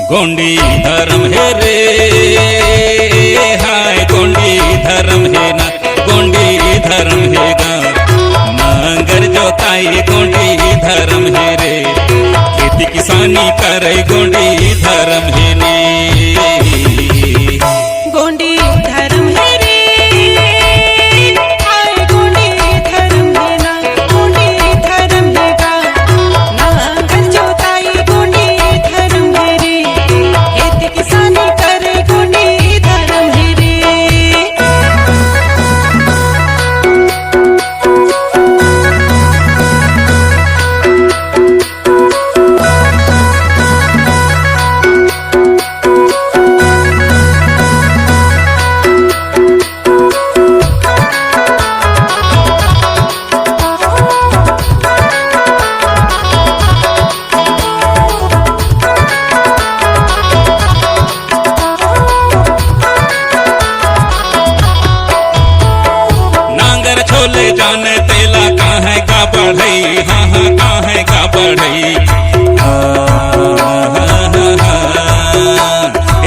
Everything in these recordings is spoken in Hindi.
गोंडी धर्म है रे हाय गोंडी धर्म है ना गोंडी धर्म है गा नांगर जोताई गोंडी धर्म है रे खेती किसानी करे गोंडी धर्म है ने गोंडी धर्म है रे हाय गोंडी धर्म है ना गोंडी धर्म है गा नांगर जोताई गोंडी धर्म है रे खेती किसानी करे गोंडी धर्म है रे छोले जाने तेला कहाँ है का बढ़ई हाँ हाँ कहाँ है का बढ़ई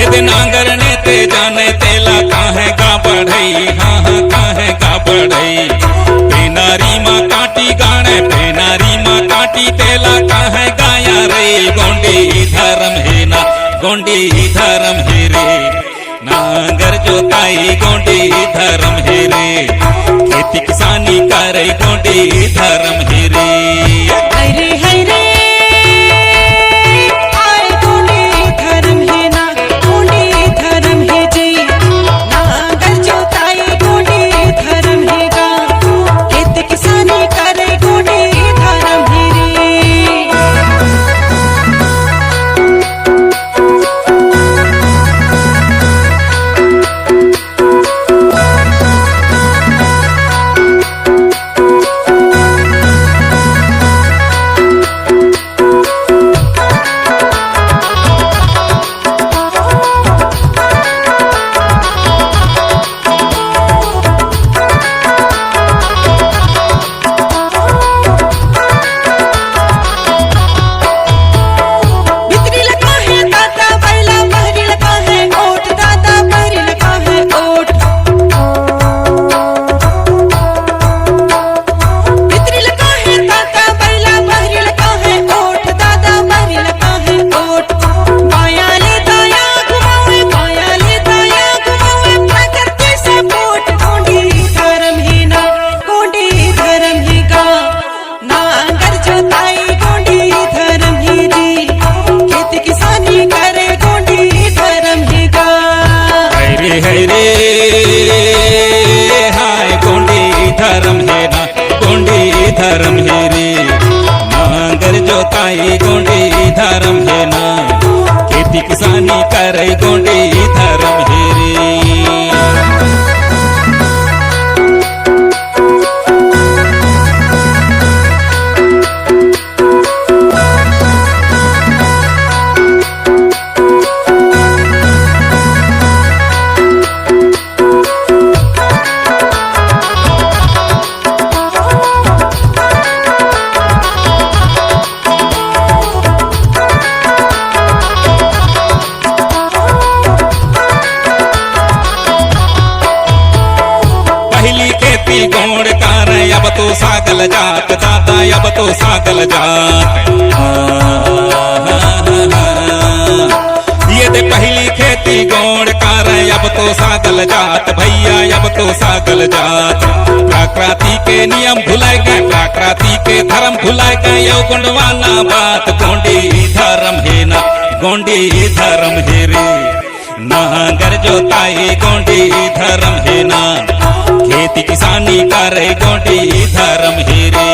यदि नांगर ने ते जाने तेला कहाँ है का बढ़ई हाँ हाँ कहाँ है का बढ़ई पेनारी माँ काटी गाने पेनारी माँ काटी तेला कहाँ है गाया रे गोंडी धर्म है ना गोंडी धर्म है रे नांगर जोताई गोंडी धर्म है रे खेती किसानी करे गोंडी धर्म है रे हरे हरे हाय गोंडी धर्म है ना गोंडी धर्म है जी नांगर जोताई गोंडी धर्म है गा खेती किसानी करे गोंडी धर्म है रे धर्म है रे नांगर जोताई गोंडी धर्म है ना खेती किसानी करे गोंडी धर्म है रे गोड़ कार अब तो सागल जात दादा अब तो सागल जात ये दे पहली खेती गोड़ कार अब तो सागल जात भैया अब तो सागल जात प्राकृति के नियम भुलाए गए प्राकृति के धर्म भुलाए गए यो गुंडवाना बात गोंडी धर्म है ना गोंडी धर्म है रे नांगर जोताई गोंडी धर्म है ना खेती किसानी करे गोंडी धर्म है रे